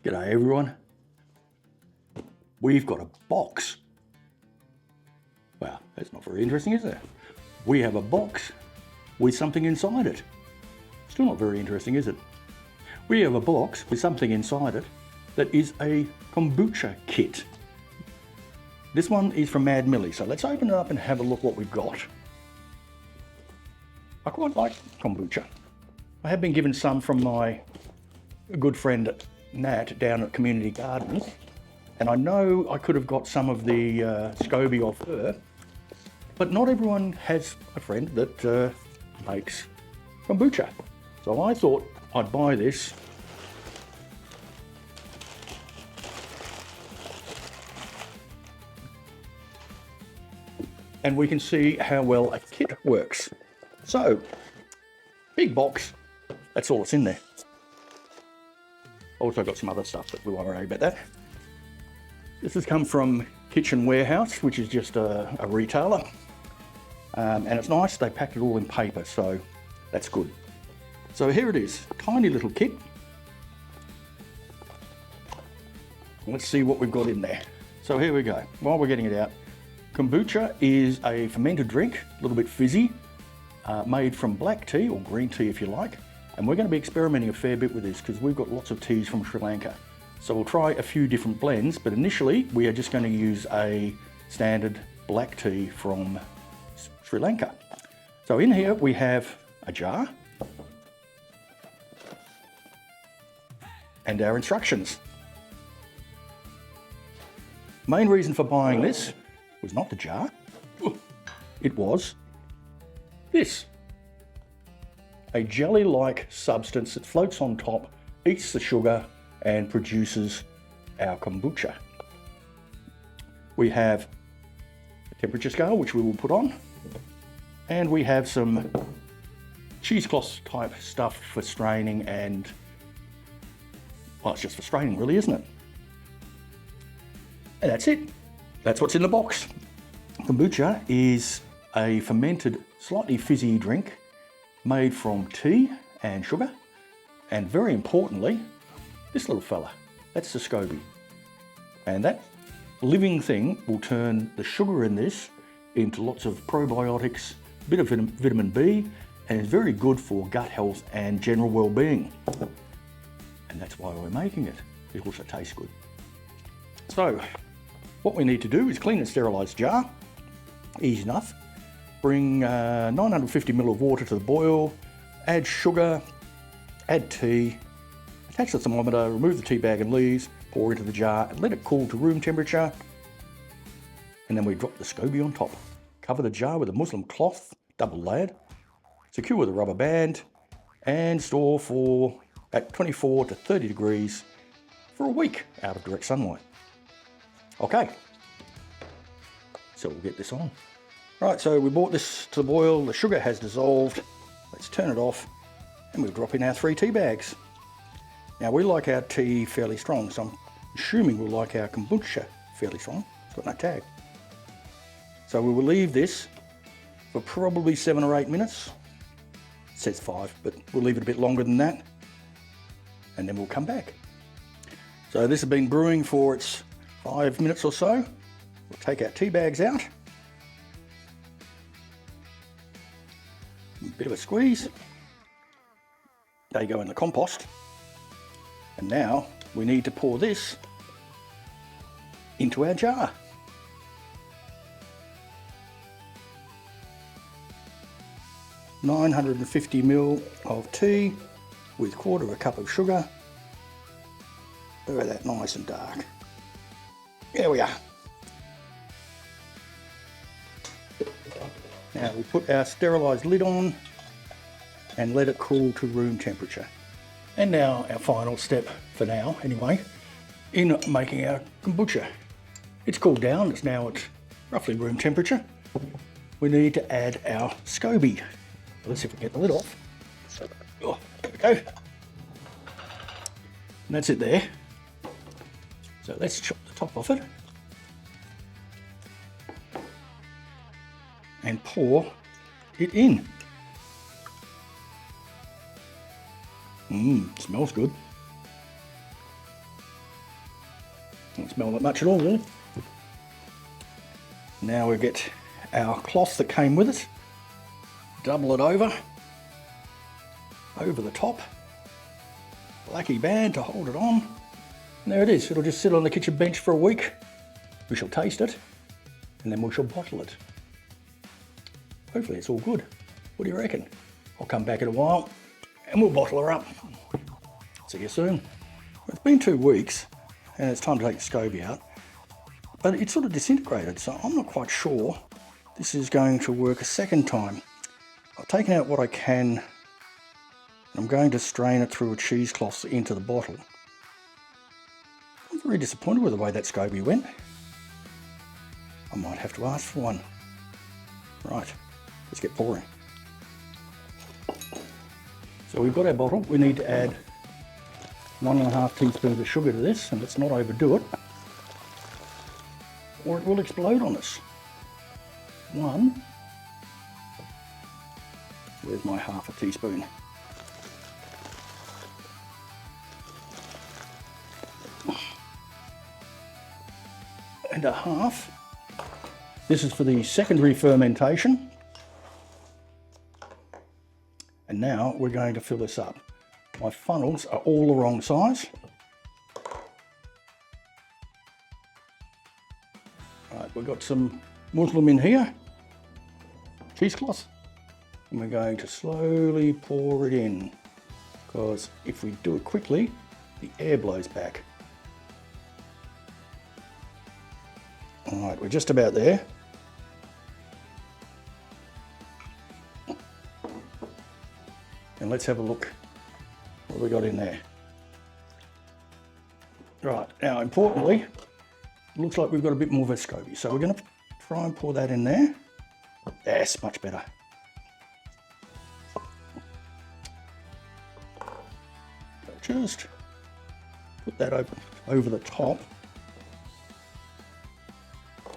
G'day everyone. We've got a box. Wow, that's not very interesting, is it? We have a box with something inside it. Still not very interesting, is it? We have a box with something inside it that is a kombucha kit. This one is from Mad Millie, so let's open it up and have a look what we've got. I quite like kombucha. I have been given some from my good friend Nat down at Community Gardens, and I know I could have got some of the Scoby off her, but not everyone has a friend that makes kombucha. So I thought I'd buy this. And we can see how well a kit works. So, big box, that's all that's in there. Also got some other stuff, but we won't worry about that. This has come from Kitchen Warehouse, which is just a retailer. And it's nice, they packed it all in paper, so that's good. So here it is, tiny little kit. Let's see what we've got in there. So here we go, while we're getting it out. Kombucha is a fermented drink, a little bit fizzy, made from black tea or green tea if you like. And we're going to be experimenting a fair bit with this because we've got lots of teas from Sri Lanka. So we'll try a few different blends, but initially we are just going to use a standard black tea from Sri Lanka. So in here we have a jar and our instructions. Main reason for buying this was not the jar, it was this. A jelly-like substance that floats on top, eats the sugar, and produces our kombucha. We have a temperature scale, which we will put on, and we have some cheesecloth type stuff for straining and, well, it's just for straining really, isn't it? And that's it. That's what's in the box. Kombucha is a fermented, slightly fizzy drink made from tea and sugar, and very importantly, this little fella, that's the Scoby. And that living thing will turn the sugar in this into lots of probiotics, a bit of vitamin B, and is very good for gut health and general well-being. And that's why we're making it. It also tastes good. So, what we need to do is clean and sterilise the jar. Easy enough. Bring 950 ml of water to the boil, add sugar, add tea, attach the thermometer, remove the tea bag and leaves, pour into the jar and let it cool to room temperature. And then we drop the Scoby on top. Cover the jar with a muslin cloth, double layered, secure with a rubber band, and store for at 24 to 30 degrees for a week out of direct sunlight. Okay, so we'll get this on. Right, so we brought this to the boil, the sugar has dissolved. Let's turn it off and we'll drop in our 3 tea bags. Now we like our tea fairly strong, so I'm assuming we'll like our kombucha fairly strong. It's got no tag. So we will leave this for probably 7 or 8 minutes. It says 5, but we'll leave it a bit longer than that. And then we'll come back. So this has been brewing for its 5 minutes or so. We'll take our tea bags out. A bit of a squeeze. They go in the compost. And now we need to pour this into our jar. $950 ml of tea with 1/4 cup of sugar. Look at that, nice and dark. There we are. Now we put our sterilised lid on and let it cool to room temperature. And now our final step, for now anyway, in making our kombucha. It's cooled down, it's now at roughly room temperature. We need to add our Scoby. Let's see if we can get the lid off. Oh, there we go. And that's it there. So let's chop the top off it. And pour it in. Smells good. Doesn't smell that much at all, really. Now we get our cloth that came with it, double it over the top, blacky band to hold it on, and there it is. It'll just sit on the kitchen bench for a week. We shall taste it, and then we shall bottle it. Hopefully it's all good. What do you reckon? I'll come back in a while, and we'll bottle her up. See you soon. It's been 2 weeks, and it's time to take the Scoby out, but it's sort of disintegrated, so I'm not quite sure this is going to work a second time. I've taken out what I can. I'm going to strain it through a cheesecloth into the bottle. I'm very disappointed with the way that Scoby went. I might have to ask for one. Right, let's get pouring. So we've got our bottle. We need to add 1.5 teaspoons of sugar to this, and let's not overdo it, or it will explode on us. 1. Where's my 1/2 teaspoon? And 1/2. This is for the secondary fermentation. And now we're going to fill this up. My funnels are all the wrong size. Right, we've got some muslin in here, cheesecloth, and we're going to slowly pour it in, because if we do it quickly, the air blows back. All right, we're just about there. And let's have a look what we got in there. Right, now importantly, it looks like we've got a bit more of a Scoby, so we're going to try and pour that in there. Yes, much better. Just put that over the top,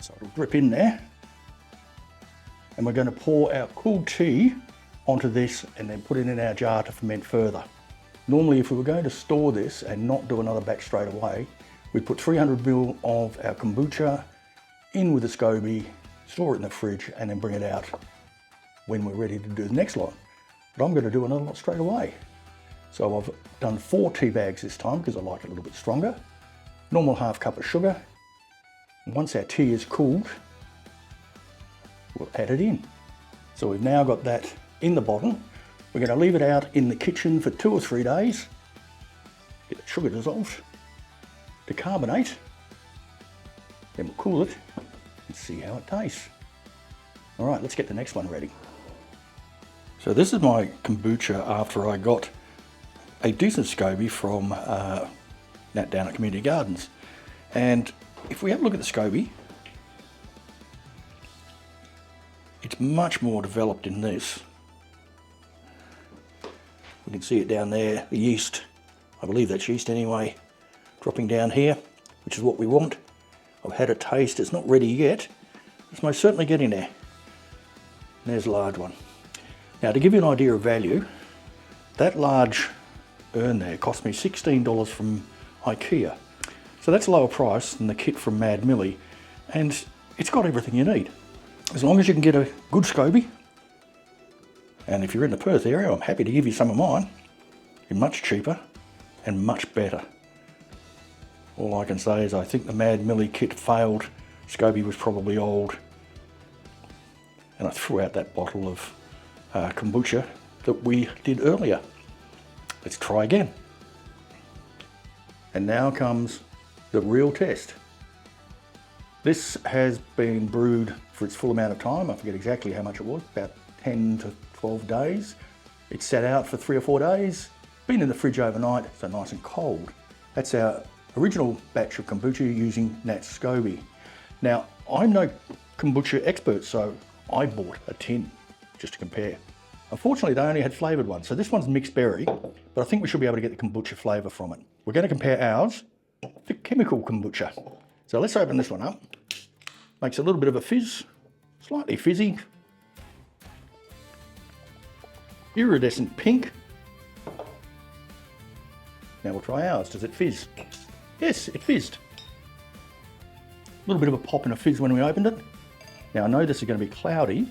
so it'll drip in there. And we're going to pour our cool tea onto this and then put it in our jar to ferment further. Normally, if we were going to store this and not do another batch straight away, we'd put 300 ml of our kombucha in with the Scoby, store it in the fridge, and then bring it out when we're ready to do the next lot. But I'm going to do another lot straight away. So I've done 4 tea bags this time because I like it a little bit stronger. Normal 1/2 cup of sugar. And once our tea is cooled, we'll add it in. So we've now got that in the bottle. We're going to leave it out in the kitchen for 2 or 3 days, get the sugar dissolved, decarbonate, then we'll cool it and see how it tastes. All right, let's get the next one ready. So this is my kombucha after I got a decent Scoby from Nat down at Community Gardens. And if we have a look at the Scoby, it's much more developed in this. We can see it down there, the yeast. I believe that's yeast anyway, dropping down here, which is what we want. I've had a taste, it's not ready yet. It's most certainly getting there. And there's a large one. Now to give you an idea of value, that large urn there cost me $16 from IKEA. So that's a lower price than the kit from Mad Millie, and it's got everything you need. As long as you can get a good Scoby, and if you're in the Perth area, I'm happy to give you some of mine. They're much cheaper and much better. All I can say is I think the Mad Millie kit failed. Scoby was probably old. And I threw out that bottle of kombucha that we did earlier. Let's try again. And now comes the real test. This has been brewed for its full amount of time. I forget exactly how much it was, about 10 to 12 days. It's sat out for 3 or 4 days, been in the fridge overnight, so nice and cold. That's our original batch of kombucha using Nat's Scoby. Now, I'm no kombucha expert, so I bought a tin just to compare. Unfortunately, they only had flavoured ones, so this one's mixed berry, but I think we should be able to get the kombucha flavour from it. We're going to compare ours to Khemical Kombucha. So let's open this one up. Makes a little bit of a fizz, slightly fizzy. Iridescent pink. Now we'll try ours. Does it fizz? Yes, it fizzed. little bit of a pop and a fizz when we opened it. Now I know this is going to be cloudy.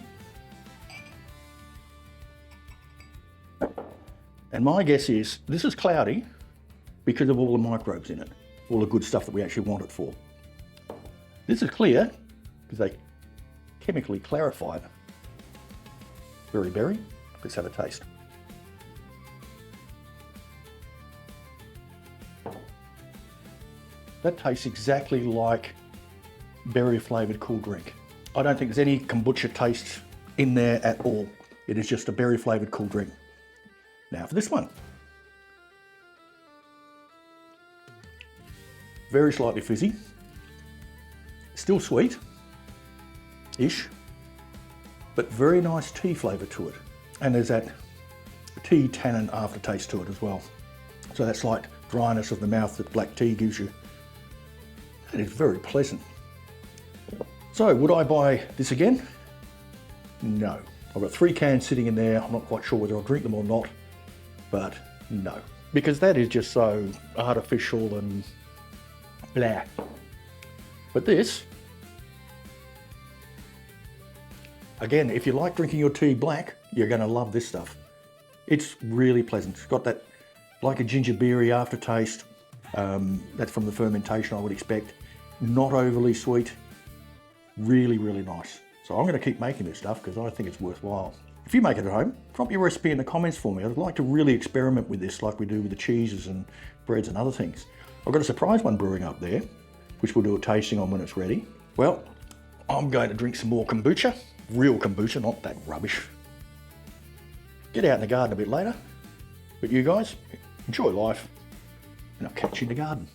And my guess is this is cloudy because of all the microbes in it, all the good stuff that we actually want it for. This is clear because they chemically clarify it. Very berry. Let's have a taste. That tastes exactly like berry flavoured cool drink. I don't think there's any kombucha taste in there at all. It is just a berry flavoured cool drink. Now for this one. Very slightly fizzy. Still sweet-ish, but very nice tea flavour to it. And there's that tea tannin aftertaste to it as well. So that slight dryness of the mouth that black tea gives you. That is very pleasant. So would I buy this again? No. I've got 3 cans sitting in there. I'm not quite sure whether I'll drink them or not, but no. Because that is just so artificial and blah. But this, again, if you like drinking your tea black, you're going to love this stuff. It's really pleasant. It's got that, like a ginger beery aftertaste. That's from the fermentation, I would expect. Not overly sweet. Really, really nice. So I'm going to keep making this stuff because I think it's worthwhile. If you make it at home, drop your recipe in the comments for me. I'd like to really experiment with this like we do with the cheeses and breads and other things. I've got a surprise one brewing up there, which we'll do a tasting on when it's ready. Well, I'm going to drink some more kombucha. Real kombucha, not that rubbish. Get out in the garden a bit later. But you guys, enjoy life, and I'll catch you in the garden.